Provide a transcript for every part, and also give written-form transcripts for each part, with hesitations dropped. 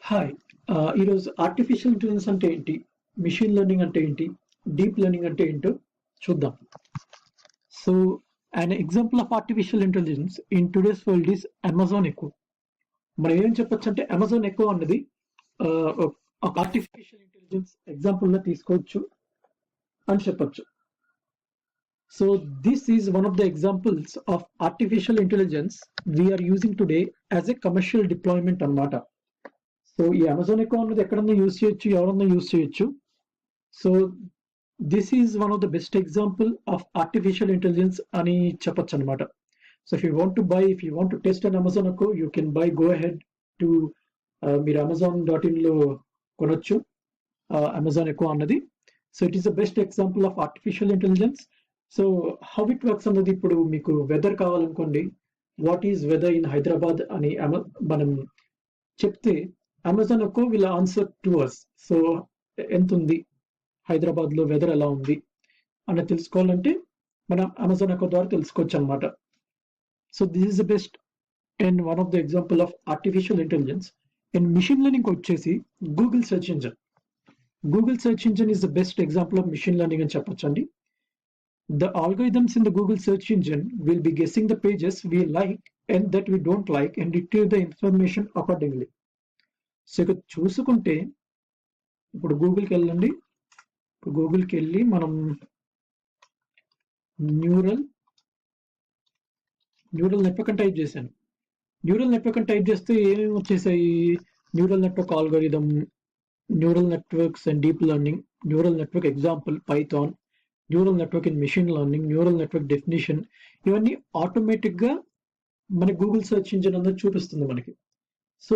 Hi. ఈరోజు artificial intelligence అంటే ఏంటి? మెషిన్ లెర్నింగ్ అంటే ఏంటి? డీప్ లెర్నింగ్ అంటే ఏంటో చూద్దాం. So, an example of artificial intelligence in today's world is Amazon Echo. మనం ఏం చెప్పొచ్చు అంటే అమెజాన్ ఎకో అన్నది ఒక ఆర్టిఫిషియల్ ఇంటెలిజెన్స్ ఎగ్జాంపుల్ గా తీసుకోవచ్చు అని చెప్పొచ్చు. So this is one of the examples of artificial intelligence we are using today as a commercial deployment అన్నమాట. సో ఈ అమెజాన్ ఎకో అన్నది ఎక్కడన్నా యూజ్ చేయొచ్చు, ఎవరన్నా యూజ్ చేయొచ్చు. So this is one of the best example of artificial intelligence అని చెప్పొచ్చు అనమాట. So if you want to test an Amazon Echo, you can buy, go ahead to మీరు amazon.in లో కొనొచ్చు అమెజాన్ ఎకో అన్నది. So it is the best example of artificial intelligence. So how it works అన్నది, ఇప్పుడు మీకు weather కావాలనుకోండి, what is weather in Hyderabad అని మనం చెప్తే Amazon Echo will answer to us. So ఎంత ఉంది హైదరాబాద్ లో, వెదర్ ఎలా ఉంది అని తెలుసుకోవాలంటే మనం అమెజాన్ ఎకో ద్వారా తెలుసుకోవచ్చు అనమాట. So this is the best and one of the example of artificial intelligence. And machine learning వచ్చేసి Google search engine. Google search engine is the best example of machine learning అని చెప్పొచ్చు అండి. The algorithms in the Google search engine will be guessing the pages we like and that we don't like and retrieve the information accordingly. So ఇక చూసుకుంటే ఇప్పుడు గూగుల్కి వెళ్ళండి. ఇప్పుడు గూగుల్కి వెళ్ళి మనం న్యూరల్ నెట్వర్క్ అని టైప్ చేశాను. న్యూరల్ నెట్వర్క్ అని టైప్ చేస్తే ఏమేమి వచ్చేసాయి? Neural network algorithm, neural networks and deep learning, neural network example Python, neural network in machine learning, neural network definition, ఇవన్నీ ఆటోమేటిక్ గా మన గూగుల్ సెర్చ్ ఇంజిన్ అనేది చూపిస్తుంది మనకి. So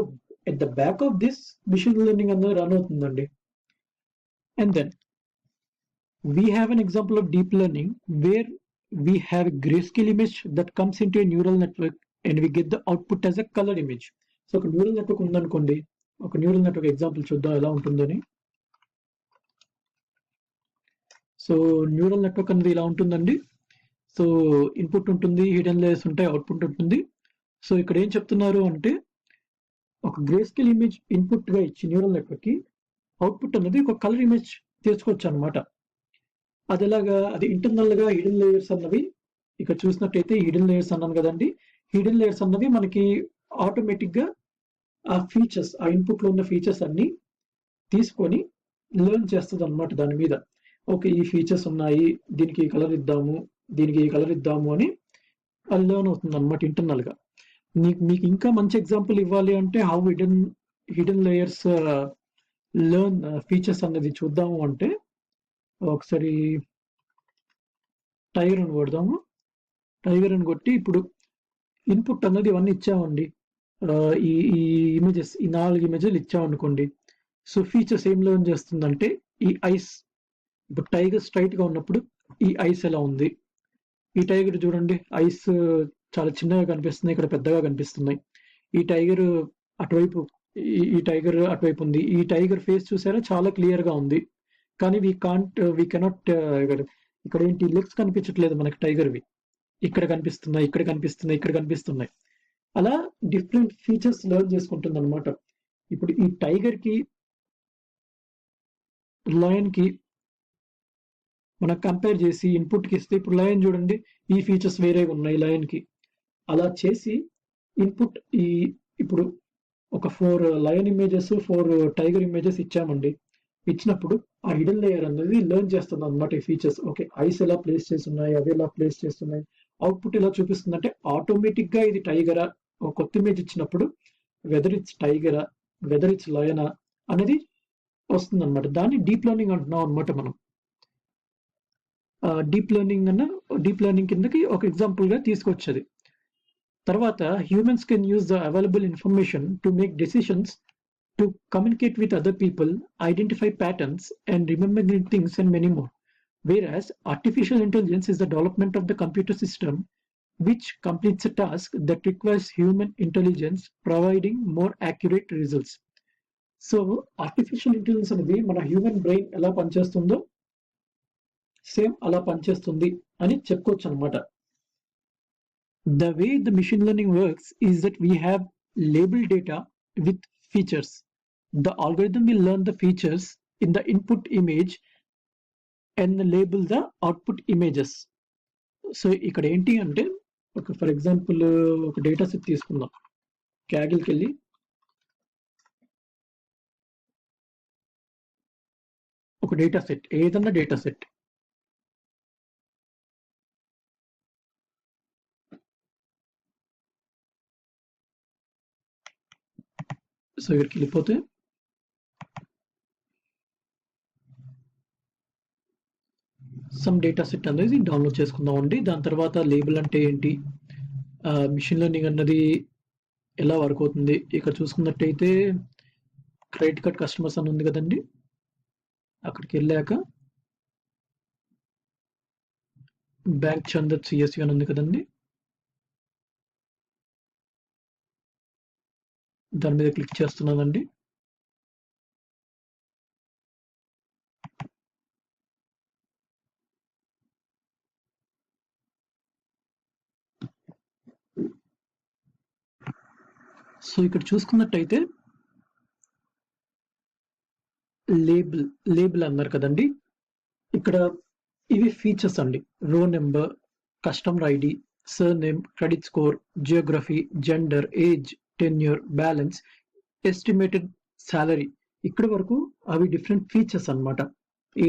at the back of this machine learning అనేది run అవుతుందండి. And then we have an example of deep learning where we have a grayscale image that comes into a neural network and we get the output as a colored image. So ఒక neural network ఉందనుకోండి, ఒక neural network example చూద్దాం ఎలా ఉంటుందని. So neural network అనేది ఇలా ఉంటుందండి. So input ఉంటుంది, హిడెన్ లేయర్స్ ఉంటాయి, అవుట్పుట్ ఉంటుంది. సో ఇక్కడ ఏం చెప్తున్నారు అంటే, ఒక గ్రేస్కేల్ ఇమేజ్ ఇన్పుట్ గా ఇచ్చి న్యూరల్ నెట్వర్క్ కి అవుట్పుట్ అనేది ఒక కలర్ ఇమేజ్ తీసుకోవచ్చు అనమాట. అది ఎలాగా? అది ఇంటర్నల్ గా హిడెన్ లేయర్స్ అన్నవి ఇక్కడ చూసినట్టయితే హిడెన్ లేయర్స్ అన్నాను కదండి. హిడెన్ లేయర్స్ అన్నవి మనకి ఆటోమేటిక్ గా ఆ ఫీచర్స్, ఆ ఇన్పుట్ లో ఉన్న ఫీచర్స్ అన్ని తీసుకొని లెర్న్ చేస్తుంది అనమాట దాని మీద. ఓకే, ఈ ఫీచర్స్ ఉన్నాయి, దీనికి ఈ కలర్ ఇద్దాము, దీనికి ఈ కలర్ ఇద్దాము అని అది లెర్న్ అవుతుంది అనమాట ఇంటర్నల్ గా. మీకు ఇంకా మంచి ఎగ్జాంపుల్ ఇవ్వాలి అంటే how hidden layers learn features అన్నది చూద్దాము అంటే, ఒకసారి టైగర్ అని కొడదాము. టైగర్ అని కొట్టి ఇప్పుడు ఇన్పుట్ అన్నది ఇవన్నీ ఇచ్చామండి. ఈ ఇమేజెస్, ఈ 4 ఇమేజెస్ ఇచ్చామనుకోండి. సో ఫీచర్స్ ఏం లెర్న్ చేస్తుందంటే, ఈ ఐస్, ఇప్పుడు టైగర్ స్ట్రైట్ గా ఉన్నప్పుడు ఈ ఐస్ ఎలా ఉంది, ఈ టైగర్ చూడండి ఐస్ చాలా చిన్నగా కనిపిస్తున్నాయి, ఇక్కడ పెద్దగా కనిపిస్తున్నాయి. ఈ టైగర్ అటువైపు, ఈ టైగర్ అటువైపు ఉంది. ఈ టైగర్ ఫేస్ చూసారా, చాలా క్లియర్ గా ఉంది. కానీ వీ కెనాట్, ఇక్కడ ఏంటి, లెగ్స్ కనిపించట్లేదు మనకి టైగర్వి. ఇక్కడ కనిపిస్తున్నాయి, ఇక్కడ కనిపిస్తున్నాయి, ఇక్కడ కనిపిస్తున్నాయి. అలా డిఫరెంట్ ఫీచర్స్ లెర్న్ చేసుకుంటుంది అనమాట. ఇప్పుడు ఈ టైగర్ కి, లయన్ కి మనం కంపేర్ చేసి ఇన్పుట్ కి ఇస్తే, ఇప్పుడు లయన్ చూడండి ఈ ఫీచర్స్ వేరేగా ఉన్నాయి లయన్ కి. అలా చేసి ఇన్పుట్ ఇప్పుడు ఒక 4 లయన్ ఇమేజెస్, 4 టైగర్ ఇమేజెస్ ఇచ్చామండి. ఇచ్చినప్పుడు ఆ హిడెన్ లేయర్ అనేది లెర్న్ చేస్తుంది అనమాట ఈ ఫీచర్స్. ఓకే, ఐస్ ఎలా ప్లేస్ చేస్తున్నాయి, అవి ఎలా ప్లేస్ చేస్తున్నాయి, అవుట్పుట్ ఎలా చూపిస్తుంది అంటే ఆటోమేటిక్ గా ఇది టైగరా, ఒక కొత్త ఇమేజ్ ఇచ్చినప్పుడు వెదర్ ఇట్స్ టైగరా, వెదర్ ఇట్స్ లయనా అనేది వస్తుంది అనమాట. దాన్ని డీప్ లెర్నింగ్ అంటున్నాం అనమాట మనం. డీప్ లెర్నింగ్ కిందకి ఒక ఎగ్జాంపుల్ గా తీసుకొచ్చేది. తర్వాత humans can use the available information to make decisions, to communicate with other people, identify patterns, and remember new things, and many more. Whereas artificial intelligence is the development of the computer system which completes a task that requires human intelligence, providing more accurate results. So artificial intelligence అనేది మన human brain ఎలా పనిచేస్తుందో same అలా పనిచేస్తుంది అని చెప్పుకోవచ్చు అనమాట. The way the machine learning works is that we have labeled data with features. The algorithm will learn the features in the input image and label the output images. So ఇక్కడ ఏంటి అంటే for example ఒక data set తీసుకుందాం. క్యాగిల్కి వెళ్ళి ఒక data set, ఏదన్నా data set, so ఇక్కడికి వెళ్ళిపోతే సమ్ డేటా సెట్ అనేది డౌన్లోడ్ చేసుకుందాం అండి. దాని తర్వాత లేబుల్ అంటే ఏంటి, మిషన్ లెర్నింగ్ అన్నది ఎలా వర్క్ అవుతుంది. ఇక్కడ చూసుకున్నట్టయితే క్రెడిట్ కార్డ్ కస్టమర్స్ అని ఉంది కదండి, అక్కడికి వెళ్ళాక బ్యాంక్ చందత్ సిఎస్సి అని ఉంది కదండి, దాని మీద క్లిక్ చేస్తున్నానండి. సో ఇక్కడ చూసుకున్నట్టయితే లేబుల్ అన్నారు కదండి, ఇక్కడ ఇవి ఫీచర్స్ అండి. రో number, customer ID, sir name, credit score, Geography, gender, age, tenure, balance, estimated salary, ఇక్కడ వరకు అవి డిఫరెంట్ ఫీచర్స్ అన్నమాట.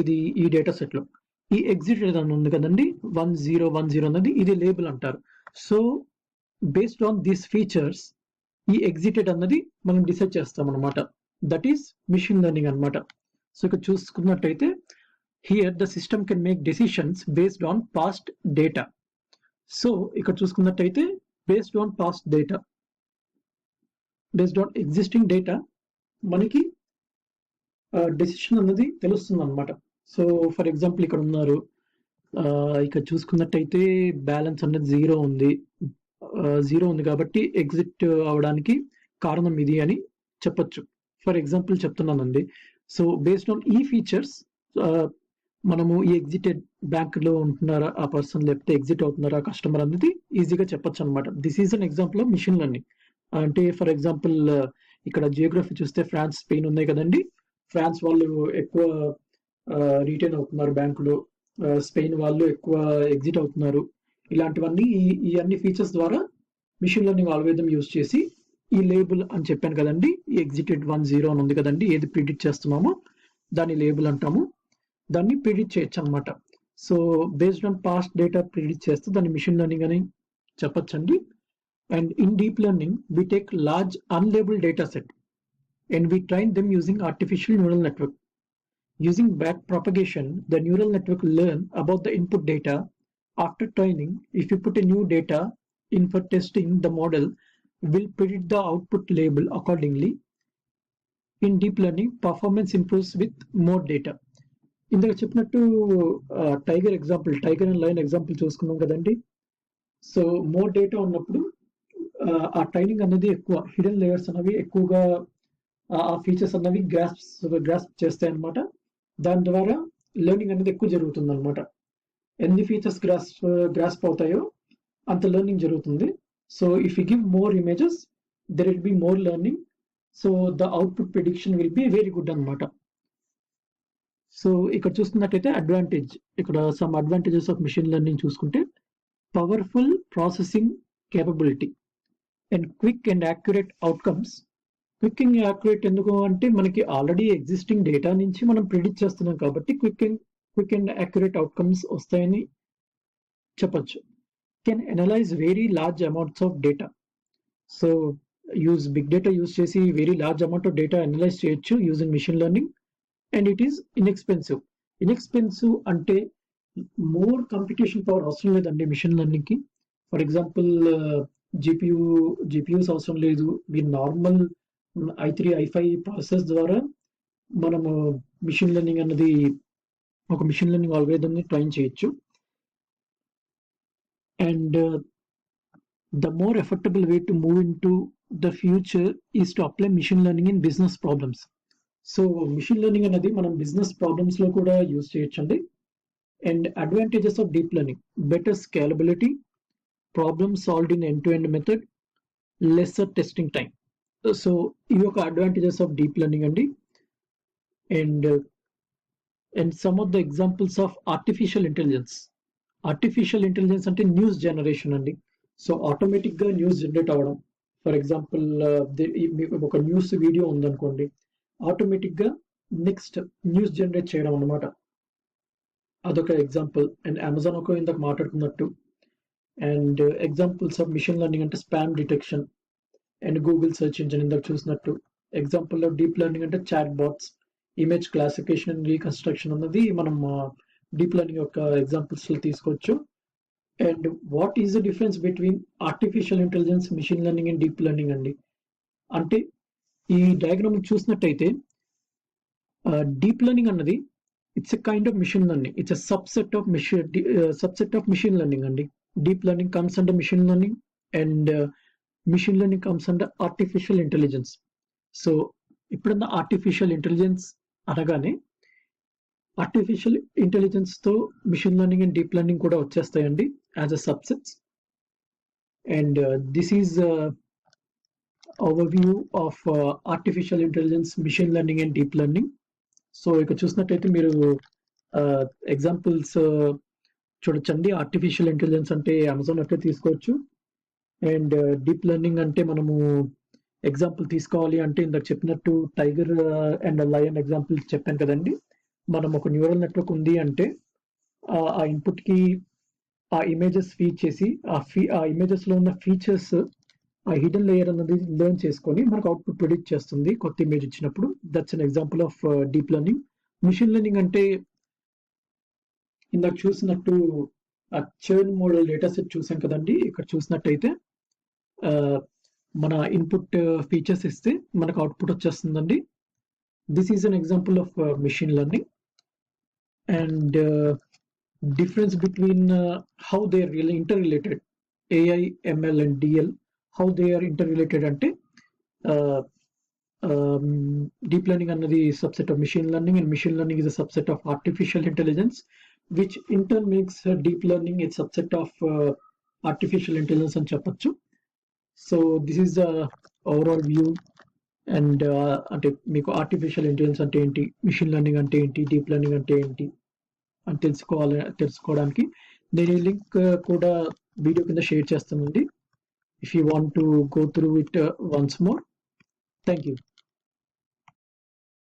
ఇది ఈ డేటా సెట్ లో ఈ ఎగ్జిటెడ్ అని ఉంది కదండి, 1010 అన్నది ఇది లేబుల్ అంటారు. So based on these features ఈ ఎగ్జిటెడ్ అన్నది మనం డిసైడ్ చేస్తాం అనమాట. దట్ ఈస్ మిషన్ లెర్నింగ్ అనమాట. సో ఇక్కడ చూసుకున్నట్టయితే here the system can make decisions based on past data. So ఇక్కడ చూసుకున్నట్టయితే based on past data, based on existing data మనకి డెసిషన్ అన్నది తెలుస్తుంది అనమాట. సో ఫర్ ఎగ్జాంపుల్ ఇక్కడ ఉన్నారు, ఇక్కడ చూసుకున్నట్టయితే బ్యాలెన్స్ అన్నది జీరో ఉంది కాబట్టి ఎగ్జిట్ అవడానికి కారణం ఇది అని చెప్పొచ్చు. ఫర్ ఎగ్జాంపుల్ చెప్తున్నానండి. సో బేస్డ్ ఆన్ ఈ ఫీచర్స్ మనము ఈ ఎగ్జిటెడ్ బ్యాంక్ లో ఉంటున్నారా ఆ పర్సన్, లేకపోతే ఎగ్జిట్ అవుతున్నారా కస్టమర్ అనేది ఈజీగా చెప్పొచ్చు అనమాట. This is an example of machine learning. అంటే ఫర్ ఎగ్జాంపుల్ ఇక్కడ జియోగ్రఫీ చూస్తే ఫ్రాన్స్, స్పెయిన్ ఉన్నాయి కదండి. ఫ్రాన్స్ వాళ్ళు ఎక్కువ రిటైన్ అవుతున్నారు బ్యాంకులో, స్పెయిన్ వాళ్ళు ఎక్కువ ఎగ్జిట్ అవుతున్నారు. ఇలాంటివన్నీ ఈ అన్ని ఫీచర్స్ ద్వారా మిషన్ లెర్నింగ్ ఆల్గోరిథం యూజ్ చేసి ఈ లేబుల్ అని చెప్పాను కదండి, ఈ ఎగ్జిటెడ్ 10 అని ఉంది కదండి, ఏది ప్రిడిక్ట్ చేస్తున్నామో దాన్ని లేబుల్ అంటాము. దాన్ని ప్రిడిక్ట్ చేయొచ్చు అనమాట. So based on past data predict చేస్తే దాన్ని మిషన్ లెర్నింగ్ అని చెప్పొచ్చండి. And in deep learning we take large unlabeled data set and we train them using artificial neural network. Using back propagation, the neural network learn about the input data. After training, if you put a new data in for testing, the model will predict the output label accordingly. In deep learning, performance improves with more data. ఇందులో చెప్పినట్టు tiger and lion example చూసుకున్నాం కదండి. So more data ఉన్నప్పుడు ఆ training అనేది ఎక్కువ, hidden layers అనేవి ఎక్కువగా ఆ ఫీచర్స్ అన్నవి గ్రాస్ప్ చేస్తాయి అనమాట. దాని ద్వారా లెర్నింగ్ అనేది ఎక్కువ జరుగుతుంది అనమాట. ఎన్ని ఫీచర్స్ గ్రాస్ప్ అవుతాయో అంత లెర్నింగ్ జరుగుతుంది. So if you give more images there will be more learning. So the output prediction will be very good అనమాట. సో ఇక్కడ చూసుకున్నట్టయితే ఇక్కడ some advantages of machine learning చూసుకుంటే powerful processing capability and quick and accurate outcomes. Quick and accurate ఎందుకు అంటే మనకి already existing data నుంచి మనం ప్రిడిక్ట్ చేస్తున్నాం కాబట్టి క్విక్ అండ్ యాక్యురేట్ అవుట్కమ్స్ వస్తాయని చెప్పొచ్చు. Can analyse very large amounts of data. So big data use చేసి very large amount of data analyse చేయొచ్చు using machine learning. And it is inexpensive అంటే more computation power అవసరం లేదండి machine learning కి. For example GPUs అవసరం లేదు. మీ normal i3 i5 process ద్వారా మనము మిషన్ లెర్నింగ్ అన్నది ఒక మిషన్ లెర్నింగ్ ఆల్గోరిథం ని ట్రైన్ చేయొచ్చు. And the more effectable way to move into the future is to apply machine learning in business problems. So machine learning అనేది మనం business problems లో కూడా యూజ్ చేయొచ్చండి. And advantages of deep learning: better scalability, problem solved in end to end method, lesser testing time. So ఇవి ఒక advantages of deep learning అండి. And some of the examples of artificial intelligence అంటే news generation అండి. So automatic గా news generate అవ్వడం. For example ఒక news video ఉందనుకోండి, automatic గా నెక్స్ట్ న్యూస్ జనరేట్ చేయడం అన్నమాట. అదొక ఎగ్జాంపుల్. అండ్ అమెజాన్ ఒక ఇందాక మాట్లాడుకున్నట్టు. And examples of machine learning అంటే spam detection and Google search engine ఇందాక చూసినట్టు. ఎగ్జాంపుల్ ఆఫ్ డీప్ లెర్నింగ్ అంటే chat bots, image classification and reconstruction అన్నది మనం డీప్ లెర్నింగ్ యొక్క ఎగ్జాంపుల్స్ లో తీసుకోవచ్చు. And what is the difference between artificial intelligence, machine learning and deep learning అండి అంటే, ఈ డయాగ్రామ్ చూసినట్టయితే డీప్ లెర్నింగ్ అన్నది it's a kind of machine learning. It's a subset of machine learning అండి. Deep learning comes under machine learning and machine learning comes under artificial intelligence. So ఎప్పుడన్నా artificial intelligence అనగానే artificial intelligence తో machine learning and deep learning కూడా వచ్చేస్తాయండి as a subsets. And this is overview of artificial intelligence, machine learning and deep learning. So ఇక్కడ చూసినట్టయితే మీరు examples చూడొచ్చండి. Artificial intelligence అంటే అమెజాన్ అట్లే తీసుకోవచ్చు. అండ్ డీప్ లెర్నింగ్ అంటే మనము ఎగ్జాంపుల్ తీసుకోవాలి అంటే ఇందాక చెప్పినట్టు టైగర్ అండ్ లయన్ ఎగ్జాంపుల్ చెప్పాను కదండి. మనం ఒక న్యూరల్ నెట్వర్క్ ఉంది అంటే ఆ ఇన్పుట్ కి ఆ ఇమేజెస్ ఫీడ్ చేసి ఆ ఇమేజెస్ లో ఉన్న ఫీచర్స్ ఆ హిడెన్ లేయర్ అన్నది లెర్న్ చేసుకొని మనకు అవుట్పుట్ ప్రిడిక్ట్ చేస్తుంది కొత్త ఇమేజ్ ఇచ్చినప్పుడు. That's an example of deep learning. Machine learning అంటే ఇందాక చూసినట్టు ఆ చర్న్ మోడల్ డేటా సెట్ చూసాం కదండి. ఇక్కడ చూసినట్టయితే మన ఇన్పుట్ ఫీచర్స్ ఇస్తే మనకు అవుట్పుట్ వచ్చేస్తుందండి. This is an example of machine learning. And difference between how they are really interrelated, AI, ML and DL, how they are interrelated ante deep learning another subset of machine learning and machine learning is a subset of artificial intelligence, which in turn makes deep learning a subset of artificial intelligence అని చెప్పొచ్చు. So this is the overall view. And అంటే మీకు artificial intelligence అంటే ఏంటి, machine learning అంటే ఏంటి, deep learning అంటే ఏంటి అని తెలుసుకోవడానికి నేను ఈ లింక్ కూడా వీడియో కింద షేర్ చేస్తానండి. If you want to go through it once more. Thank you.